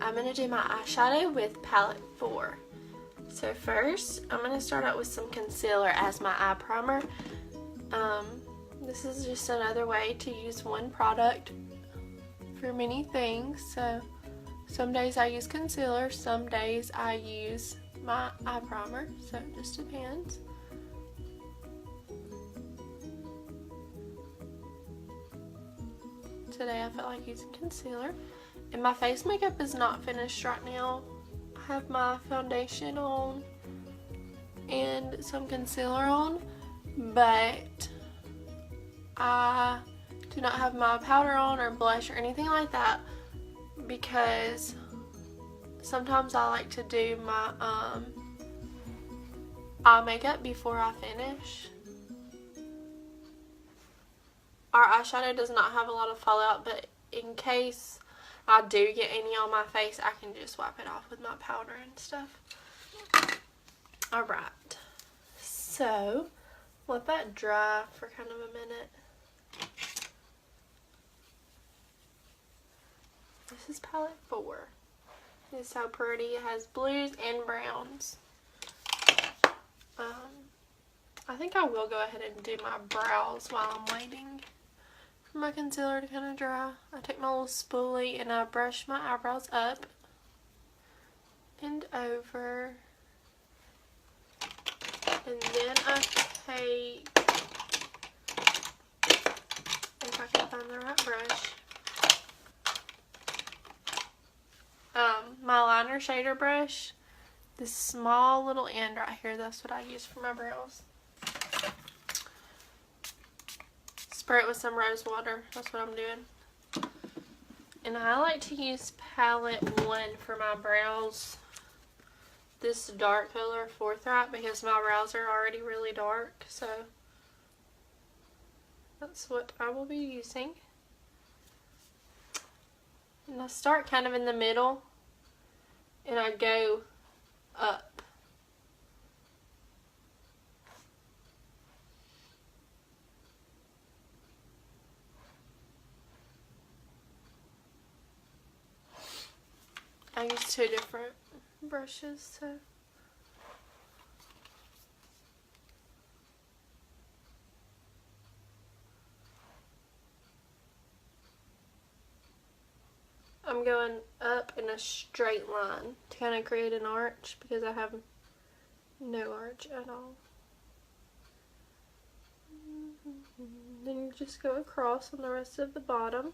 I'm going to do my eyeshadow with palette 4. So first, I'm going to start out with some concealer as my eye primer. This is just another way to use one product for many things. So some days I use concealer, some days I use my eye primer, so it just depends. Today I felt like using concealer. And my face makeup is not finished right now. I have my foundation on and some concealer on, but I do not have my powder on or blush or anything like that because sometimes I like to do my eye makeup before I finish. Our eyeshadow does not have a lot of fallout, but in case I do get any on my face, I can just wipe it off with my powder and stuff. Alright, so let that dry for kind of a minute. This is palette 4. It's so pretty. It has blues and browns. I think I will go ahead and do my brows while I'm waiting for my concealer to kind of dry. I take my little spoolie and I brush my eyebrows up and over. And then I take, if I can find the right brush, my liner shader brush, this small little end right here, that's what I use for my brows. Spray it with some rose water, that's what I'm doing. And I like to use palette 1 for my brows. This dark color, Forthright, because my brows are already really dark, so that's what I will be using. And I start kind of in the middle and I go up. I use 2 different brushes, so I'm going up in a straight line to kind of create an arch because I have no arch at all. Then you just go across on the rest of the bottom.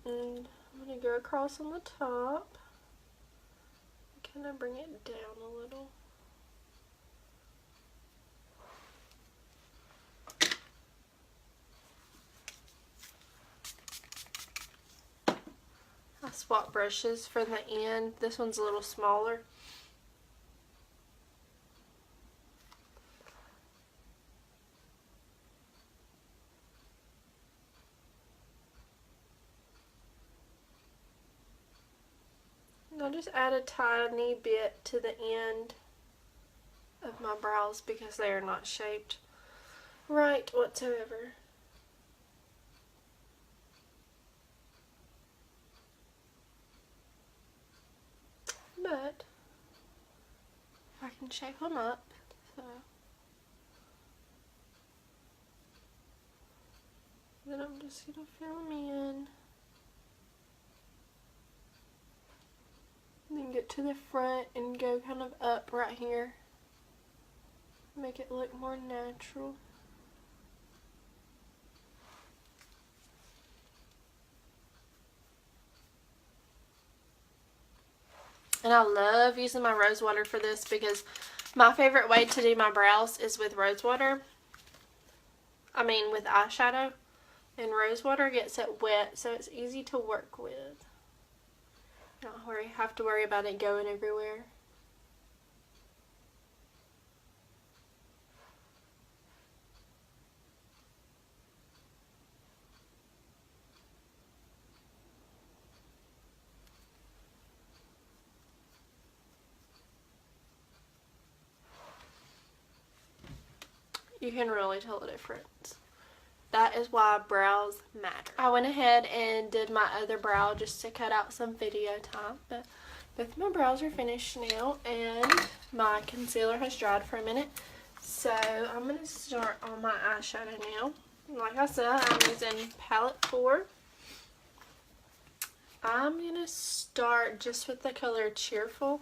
And I'm going to go across on the top. Kind of bring it down a little. I swap brushes for the end. This one's a little smaller. And I'll just add a tiny bit to the end of my brows because they are not shaped right whatsoever. But I can shape them up, so then I'm just gonna fill them in, and then get to the front and go kind of up right here, make it look more natural. And I love using my rose water for this because my favorite way to do my brows is with rose water. I mean with eyeshadow. And rose water gets it wet, so it's easy to work with. You don't have to worry about it going everywhere. You can really tell the difference. that is why brows matter. I went ahead and did my other brow just to cut out some video time, but both my brows are finished now and my concealer has dried for a minute. So I'm going to start on my eyeshadow now. Like I said, I'm using Palette 4. I'm going to start just with the color Cheerful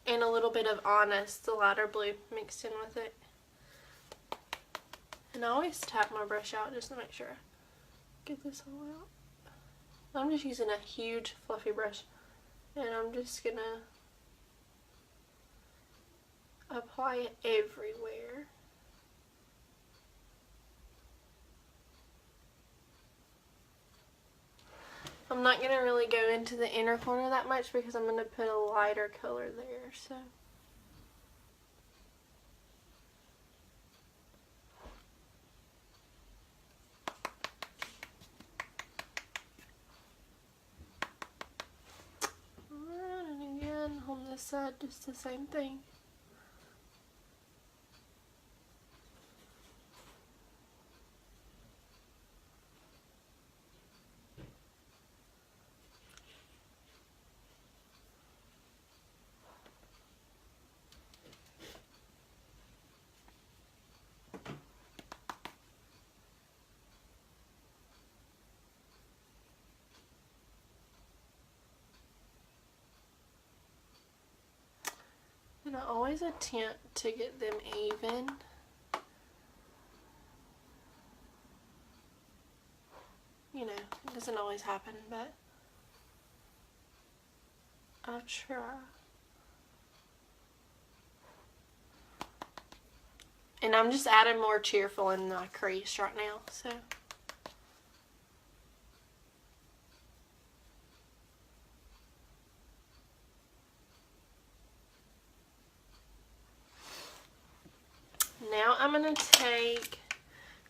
and a little bit of Honest, the lighter blue, mixed in with it. And I always tap my brush out just to make sure I get this all out. I'm just using a huge fluffy brush and I'm just going to apply it everywhere. I'm not going to really go into the inner corner that much because I'm going to put a lighter color there. So alright, and again on this side just the same thing. And I always attempt to get them even. You know, it doesn't always happen, but I'll try. And I'm just adding more Cheerful in my crease right now, so. Now I'm going to take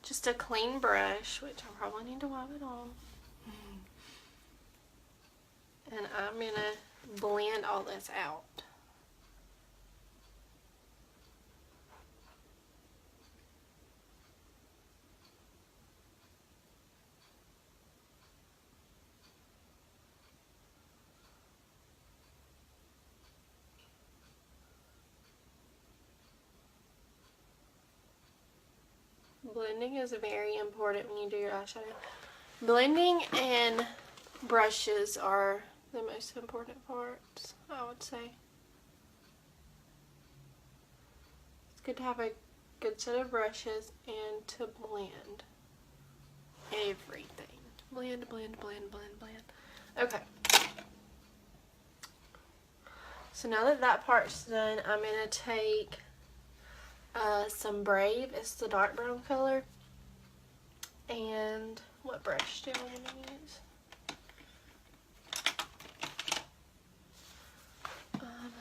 just a clean brush, which I probably need to wipe it off. And I'm going to blend all this out. Blending is very important when you do your eyeshadow. Blending and brushes are the most important parts, I would say. It's good to have a good set of brushes and to blend everything. Blend, blend, blend, blend, blend. Okay. So now that that part's done, I'm going to take some Brave. It's the dark brown color. And what brush do I want to use?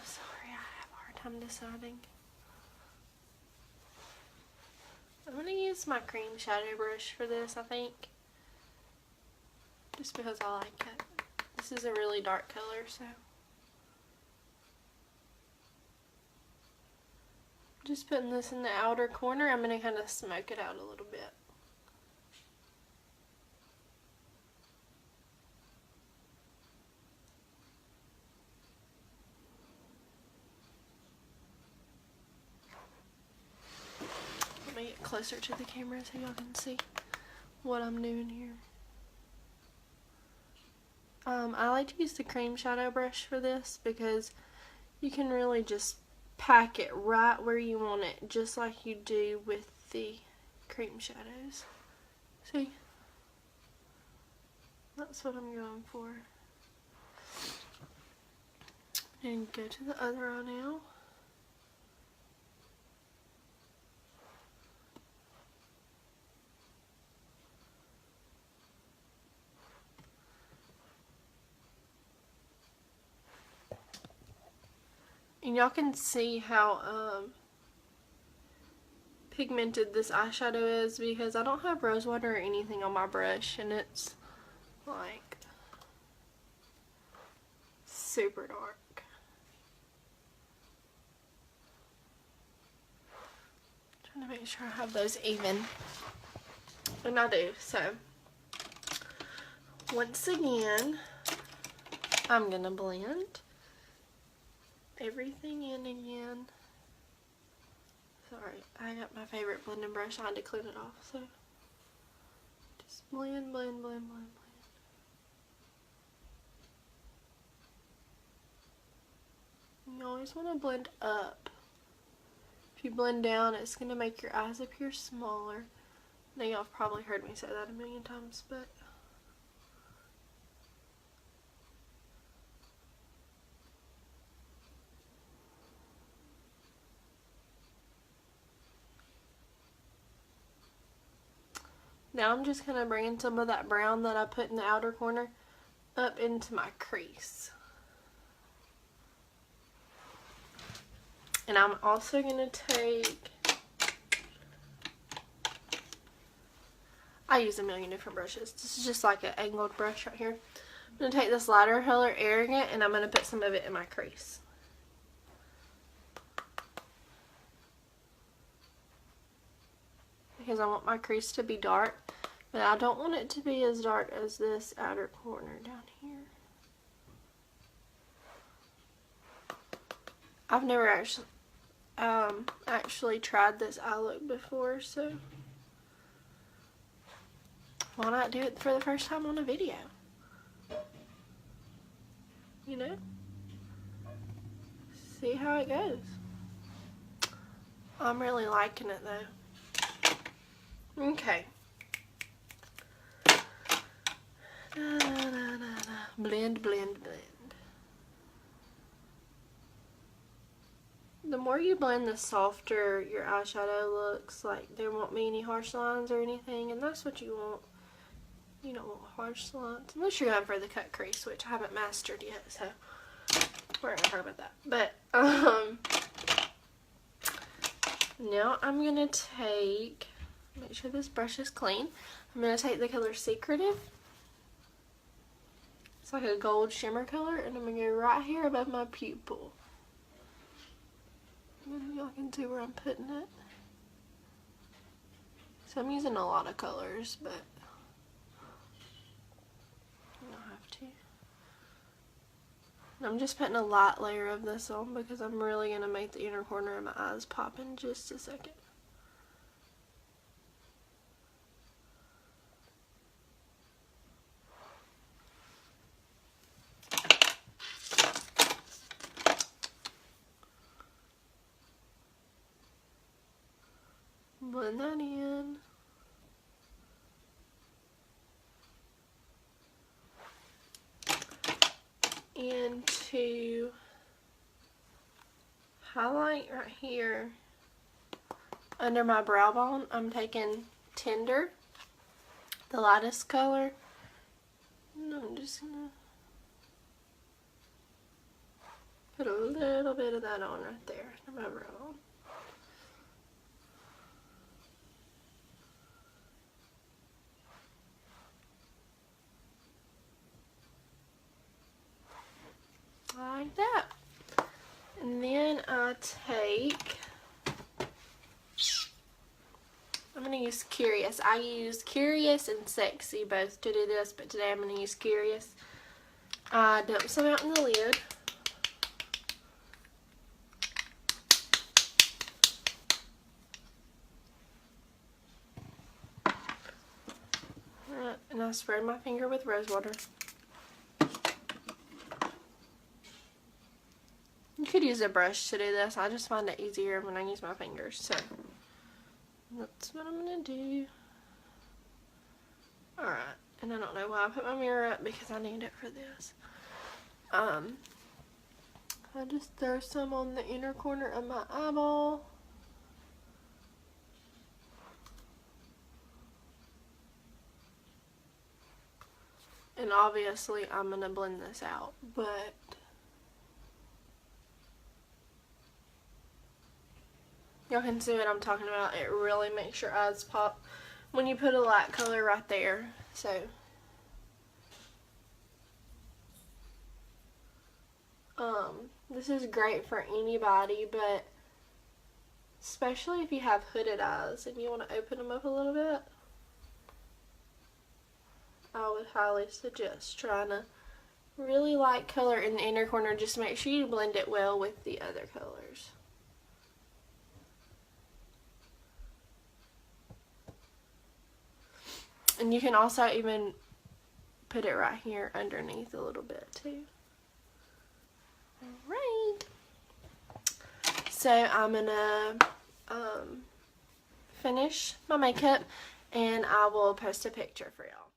Sorry, I have a hard time deciding. I'm going to use my cream shadow brush for this, I think. Just because I like it. This is a really dark color, so. Just putting this in the outer corner. I'm going to kind of smoke it out a little bit. Let me get closer to the camera so y'all can see what I'm doing here. I like to use the cream shadow brush for this because you can really just pack it right where you want it, just like you do with the cream shadows. See? That's what I'm going for. And go to the other eye now. And y'all can see how pigmented this eyeshadow is because I don't have rose water or anything on my brush, and it's like super dark. Trying to make sure I have those even. And I do. So, once again, I'm going to blend everything in again. Sorry, I got my favorite blending brush. I had to clean it off. So, just blend, blend, blend, blend, blend. You always want to blend up. If you blend down, it's going to make your eyes appear smaller. Now, y'all have probably heard me say that a million times, but now I'm just going to bring some of that brown that I put in the outer corner up into my crease. And I'm also going to take, I use a million different brushes. This is just like an angled brush right here. I'm going to take this lighter color, Arrogant, and I'm going to put some of it in my crease. Because I want my crease to be dark, but I don't want it to be as dark as this outer corner down here. I've never actually tried this eye look before, so why not do it for the first time on a video? You know? See how it goes. I'm really liking it though. Okay. Blend, blend, blend. The more you blend, the softer your eyeshadow looks. Like, there won't be any harsh lines or anything, and that's what you want. You don't want harsh lines, unless you're going for the cut crease, which I haven't mastered yet, so we're going to talk about that. But, now I'm going to make sure this brush is clean. I'm going to take the color Secretive. It's like a gold shimmer color, and I'm going to go right here above my pupil. And y'all can see where I'm putting it. So I'm using a lot of colors, but you don't have to. And I'm just putting a light layer of this on because I'm really going to make the inner corner of my eyes pop in just a second. Blend that in. And to highlight right here under my brow bone, I'm taking Tender, the lightest color, and I'm just gonna put a little bit of that on right there under my brow bone. Like that. And then I'm going to use Curious. I use Curious and Sexy both to do this, but today I'm going to use Curious. I dump some out in the lid. And I spread my finger with rose water. You could use a brush to do this. I just find it easier when I use my fingers. So that's what I'm going to do. Alright. And I don't know why I put my mirror up because I need it for this. I just throw some on the inner corner of my eyeball. And obviously I'm going to blend this out, but y'all can see what I'm talking about. It really makes your eyes pop when you put a light color right there. So this is great for anybody, but especially if you have hooded eyes and you want to open them up a little bit. I would highly suggest trying a really light color in the inner corner. Just make sure you blend it well with the other colors. And you can also even put it right here underneath a little bit too. Alright. So I'm gonna finish my makeup and I will post a picture for y'all.